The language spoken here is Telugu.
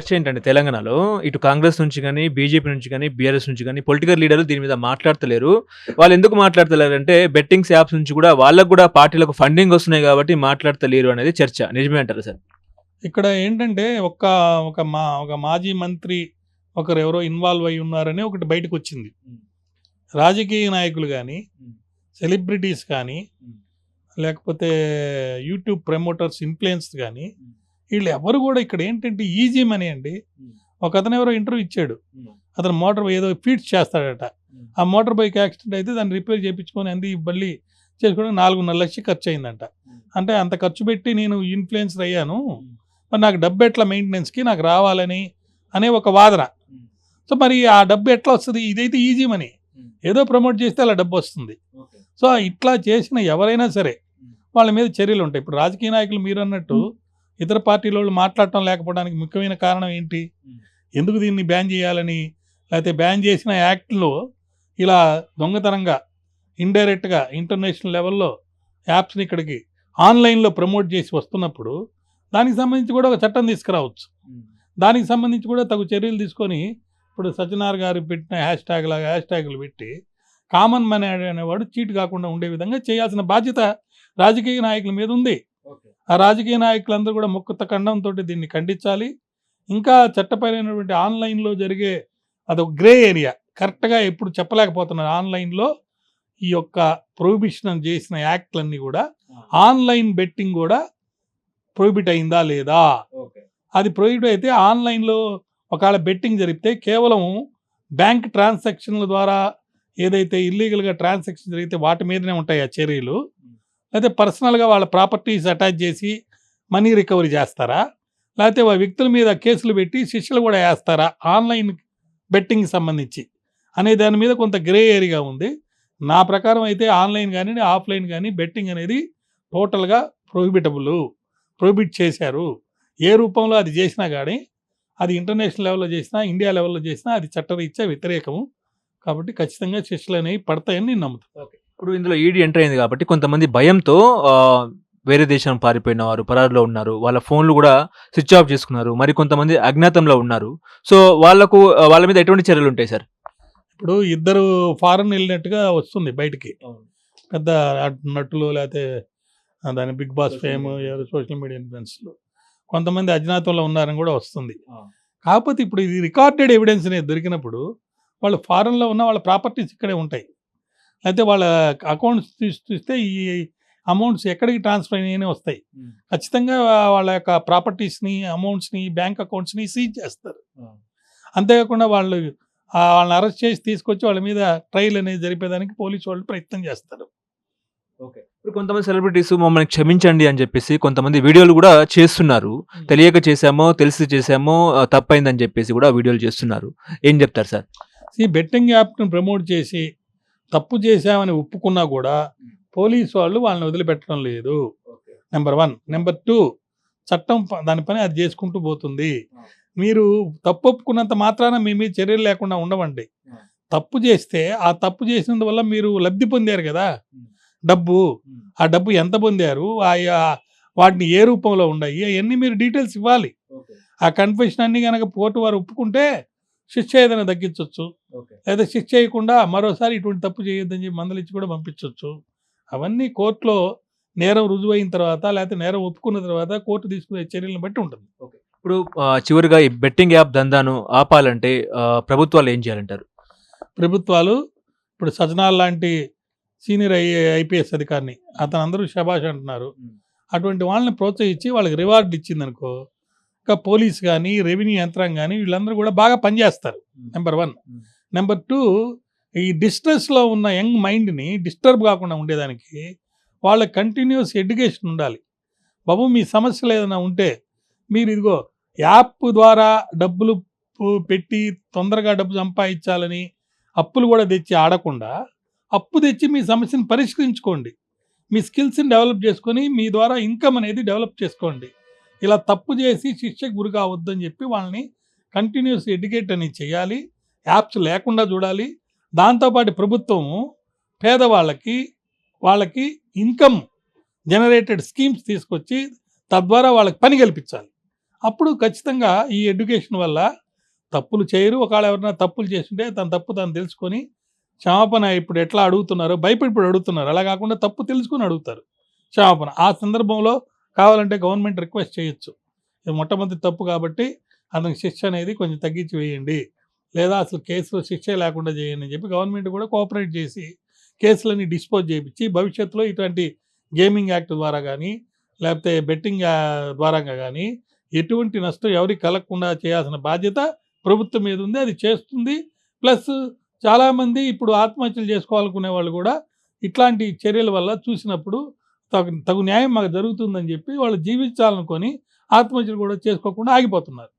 చర్చ ఏంటంటే తెలంగాణలో ఇటు కాంగ్రెస్ నుంచి గాని, బీజేపీ నుంచి గాని, బీఆర్ఎస్ నుంచి గాని పొలిటికల్ లీడర్లు దీని మీద మాట్లాడతలేరు. వాళ్ళెందుకు మాట్లాడతలేరంటే బెట్టింగ్స్ యాప్స్ నుంచి కూడా వాళ్ళకి గూడా పార్టీలకు ఫండింగ్ వస్తున్నాయి గాబట్టి మాట్లాడతలేరు అనేది చర్చ. నిజమే అంటారా సార్? ఇక్కడ ఏంటంటే ఒక మాజీ మంత్రి ఒకరెవరో ఇన్వాల్వ్ అయ్యి ఉన్నారని ఒకటి బయటకొచ్చింది. రాజకీయ నాయకులు గానీ, సెలబ్రిటీస్ కానీ, లేకపోతే యూట్యూబ్ ప్రమోటర్స్, ఇన్‌ఫ్లుయెన్సర్స్ గానీ, వీళ్ళు ఎవరు కూడా ఇక్కడ ఏంటంటే ఈజీ మనీ అండి. ఒకతను ఎవరో ఇంటర్వ్యూ ఇచ్చాడు. అతను మోటార్ ఏదో ఫీడ్స్ చేస్తాడట. ఆ మోటార్ బైక్ యాక్సిడెంట్ అయితే దాన్ని రిపేర్ చేయించుకొని అంది మళ్ళీ చేసుకోవడానికి 4.5 లక్షలు ఖర్చు అయిందంట. అంటే అంత ఖర్చు పెట్టి నేను ఇన్‌ఫ్లుయెన్సర్ అయ్యాను, మరి నాకు డబ్బు ఎట్లా మెయింటెనెన్స్‌కి నాకు రావాలని అనే ఒక వాదన. సో మరి ఆ డబ్బు ఎట్లా వస్తుంది? ఇదైతే ఈజీ మనీ, ఏదో ప్రమోట్ చేస్తే అలా డబ్బు వస్తుంది. సో ఇట్లా చేసిన ఎవరైనా సరే వాళ్ళ మీద చర్యలు ఉంటాయి. ఇప్పుడు రాజకీయ నాయకులు మీరు అన్నట్టు ఇతర పార్టీల వాళ్ళు మాట్లాడటం లేకపోవడానికి ముఖ్యమైన కారణం ఏంటి? ఎందుకు దీన్ని బ్యాన్ చేయాలని, లేకపోతే బ్యాన్ చేసిన యాక్ట్లో ఇలా దొంగతనంగా ఇండైరెక్ట్గా ఇంటర్నేషనల్ లెవెల్లో యాప్స్ని ఇక్కడికి ఆన్లైన్లో ప్రమోట్ చేసి వస్తున్నప్పుడు దానికి సంబంధించి కూడా ఒక చట్టం తీసుకురావచ్చు. దానికి సంబంధించి కూడా తగు చర్యలు తీసుకొని ఇప్పుడు సజ్జనార్ గారు పెట్టిన హ్యాష్ట్యాగులు పెట్టి కామన్ మ్యాన్ అనేవాడు చీట్ కాకుండా ఉండే విధంగా చేయాల్సిన బాధ్యత రాజకీయ నాయకుల మీద ఉంది. ఆ రాజకీయ నాయకులందరూ కూడా ముక్త ఖండంతో దీన్ని ఖండించాలి. ఇంకా చట్టపరమైనటువంటి ఆన్లైన్లో జరిగే అదొక గ్రే ఏరియా, కరెక్ట్గా ఎప్పుడు చెప్పలేకపోతున్నారు. ఆన్లైన్లో ఈ యొక్క ప్రొహిబిషన్ చేసిన యాక్ట్లన్నీ కూడా ఆన్లైన్ బెట్టింగ్ కూడా ప్రొహిబిట్ అయిందా లేదా, అది ప్రొహిబిట్ అయితే ఆన్లైన్లో ఒకవేళ బెట్టింగ్ జరిగితే కేవలం బ్యాంక్ ట్రాన్సాక్షన్ల ద్వారా ఏదైతే ఇల్లీగల్గా ట్రాన్సాక్షన్ జరిగితే వాటి మీదనే ఉంటాయి ఆ చర్యలు, లేకపోతే పర్సనల్గా వాళ్ళ ప్రాపర్టీస్ అటాచ్ చేసి మనీ రికవరీ చేస్తారా, లేకపోతే వ్యక్తుల మీద కేసులు పెట్టి శిక్షలు కూడా వేస్తారా ఆన్లైన్ బెట్టింగ్ సంబంధించి అనే దాని మీద కొంత గ్రే ఏరియా ఉంది. నా ప్రకారం అయితే ఆన్లైన్ కానీ ఆఫ్లైన్ కానీ బెట్టింగ్ అనేది టోటల్గా ప్రొహిబిట్ చేశారు. ఏ రూపంలో అది చేసినా కానీ, అది ఇంటర్నేషనల్ లెవెల్లో చేసినా, ఇండియా లెవెల్లో చేసినా అది చట్టరీత్యా వ్యతిరేకము. కాబట్టి ఖచ్చితంగా శిక్షలు అనేవి పడతాయని నేను నమ్ముతాను. ఇప్పుడు ఇందులో ఈడీ ఎంటర్ అయింది కాబట్టి కొంతమంది భయంతో వేరే దేశం పారిపోయిన వారు పరారులో ఉన్నారు. వాళ్ళ ఫోన్లు కూడా స్విచ్ ఆఫ్ చేసుకున్నారు. మరి కొంతమంది అజ్ఞాతంలో ఉన్నారు. సో వాళ్ళ మీద ఎటువంటి చర్యలు ఉంటాయి సార్? ఇప్పుడు ఇద్దరు ఫారెన్ వెళ్ళినట్టుగా వస్తుంది బయటికి, పెద్ద నటులు లేకపోతే దాని బిగ్ బాస్ ఫేమ్, ఎవరు సోషల్ మీడియా ఇన్ఫ్లుయెన్సర్లు కొంతమంది అజ్ఞాతంలో ఉన్నారని కూడా వస్తుంది. కాకపోతే ఇప్పుడు ఇది రికార్డెడ్ ఎవిడెన్స్ అనేది దొరికినప్పుడు వాళ్ళు ఫారెన్లో ఉన్న వాళ్ళ ప్రాపర్టీస్ ఇక్కడే ఉంటాయి, లేకపోతే వాళ్ళ అకౌంట్స్ తీస్తే ఈ అమౌంట్స్ ఎక్కడికి ట్రాన్స్ఫర్ అయినాయని వస్తాయి. ఖచ్చితంగా వాళ్ళ యొక్క ప్రాపర్టీస్ని, అమౌంట్స్ని, బ్యాంక్ అకౌంట్స్ని సీజ్ చేస్తారు. అంతేకాకుండా వాళ్ళని అరెస్ట్ చేసి తీసుకొచ్చి వాళ్ళ మీద ట్రయల్ అనేది జరిపేదానికి పోలీసు వాళ్ళు ప్రయత్నం చేస్తారు. ఇప్పుడు కొంతమంది సెలబ్రిటీస్ మమ్మల్ని క్షమించండి అని చెప్పేసి కొంతమంది వీడియోలు కూడా చేస్తున్నారు. తెలియక చేశామో తెలిసి చేశామో తప్పైందని చెప్పేసి కూడా వీడియోలు చేస్తున్నారు. ఏం చెప్తారు సార్? ఈ బెట్టింగ్ యాప్ను ప్రమోట్ చేసి తప్పు చేశామని ఒప్పుకున్నా కూడా పోలీసు వాళ్ళు వాళ్ళని వదిలిపెట్టడం లేదు. నెంబర్ 1. నెంబర్ 2, చట్టం దాని పని అది చేసుకుంటూ పోతుంది. మీరు తప్పు ఒప్పుకున్నంత మాత్రాన మీ మీద చర్యలు లేకుండా ఉండవండి. తప్పు చేస్తే ఆ తప్పు చేసినందువల్ల మీరు లబ్ధి పొందారు కదా డబ్బు, ఆ డబ్బు ఎంత పొందారు, వాటిని ఏ రూపంలో ఉన్నాయి, అవన్నీ మీరు డీటెయిల్స్ ఇవ్వాలి. ఆ కన్ఫెషన్ అన్ని కనుక కోర్టు వారు ఒప్పుకుంటే శిక్ష ఏదైనా తగ్గించవచ్చు, లేదా శిక్ష చేయకుండా మరోసారి ఇటువంటి తప్పు చేయొద్దని చెప్పి మందలించి కూడా పంపించవచ్చు. అవన్నీ కోర్టులో నేరం రుజువు అయిన తర్వాత, లేకపోతే నేరం ఒప్పుకున్న తర్వాత కోర్టు తీసుకునే చర్యలను బట్టి ఉంటుంది. ఇప్పుడు చివరిగా ఈ బెట్టింగ్ యాప్ దందాను ఆపాలంటే ప్రభుత్వాలు ఏం చేయాలంటారు? ప్రభుత్వాలు ఇప్పుడు సజ్జనార్ లాంటి సీనియర్ ఐపీఎస్ అధికారిని అతను అందరూ శభాష్ అంటున్నారు. అటువంటి వాళ్ళని ప్రోత్సహించి వాళ్ళకి రివార్డు ఇచ్చిందనుకో, ఇంకా పోలీస్ కానీ, రెవెన్యూ యంత్రాంగం కానీ వీళ్ళందరూ కూడా బాగా పనిచేస్తారు. నెంబర్ 1. నెంబర్ 2, ఈ డిస్ట్రెస్లో ఉన్న యంగ్ మైండ్ని డిస్టర్బ్ కాకుండా ఉండేదానికి వాళ్ళ కంటిన్యూస్ ఎడ్యుకేషన్ ఉండాలి. బాబు మీ సమస్యలు ఏదైనా ఉంటే మీరు ఇదిగో యాప్ ద్వారా డబ్బులు పెట్టి తొందరగా డబ్బు సంపాదించాలని అప్పులు కూడా తెచ్చి ఆడకుండా, అప్పు తెచ్చి మీ సమస్యను పరిష్కరించుకోండి. మీ స్కిల్స్ని డెవలప్ చేసుకొని మీ ద్వారా ఇన్కమ్ అనేది డెవలప్ చేసుకోండి. ఇలా తప్పు చేసి శిక్షకు గురి కావద్దని చెప్పి వాళ్ళని కంటిన్యూస్ ఎడ్యుకేట్ అనేది చేయాలి. యాప్స్ లేకుండా చూడాలి. దాంతోపాటు ప్రభుత్వము వాళ్ళకి ఇన్కమ్ జనరేటెడ్ స్కీమ్స్ తీసుకొచ్చి తద్వారా వాళ్ళకి పని కల్పించాలి. అప్పుడు ఖచ్చితంగా ఈ ఎడ్యుకేషన్ వల్ల తప్పులు చేయరు. ఒకవేళ ఎవరైనా తప్పులు చేస్తుంటే తన తప్పు తను తెలుసుకొని క్షమాపణ ఇప్పుడు ఎట్లా అడుగుతున్నారో భయపడి అడుగుతున్నారు. అలా కాకుండా తప్పు తెలుసుకొని అడుగుతారు క్షమాపణ. ఆ సందర్భంలో కావాలంటే గవర్నమెంట్ రిక్వెస్ట్ చేయొచ్చు. ఇది మొట్టమొదటి తప్పు కాబట్టి అతనికి శిక్ష అనేది కొంచెం తగ్గించి వేయండి, లేదా అసలు కేసులో శిక్ష లేకుండా చేయండి అని చెప్పి గవర్నమెంట్ కూడా కోఆపరేట్ చేసి కేసులని డిస్పోజ్ చేయించి భవిష్యత్తులో ఇటువంటి గేమింగ్ యాక్ట్ ద్వారా కానీ లేకపోతే బెట్టింగ్ ద్వారాగా కానీ ఎటువంటి నష్టం ఎవరికి కలగకుండా చేయాల్సిన బాధ్యత ప్రభుత్వం మీద ఉంది. అది చేస్తుంది. ప్లస్ చాలామంది ఇప్పుడు ఆత్మహత్యలు చేసుకోవాలనుకునే వాళ్ళు కూడా ఇట్లాంటి చర్యల వల్ల చూసినప్పుడు తగు న్యాయం మాకు జరుగుతుందని చెప్పి వాళ్ళు జీవించాలనుకొని ఆత్మహత్యలు కూడా చేసుకోకుండా ఆగిపోతున్నారు.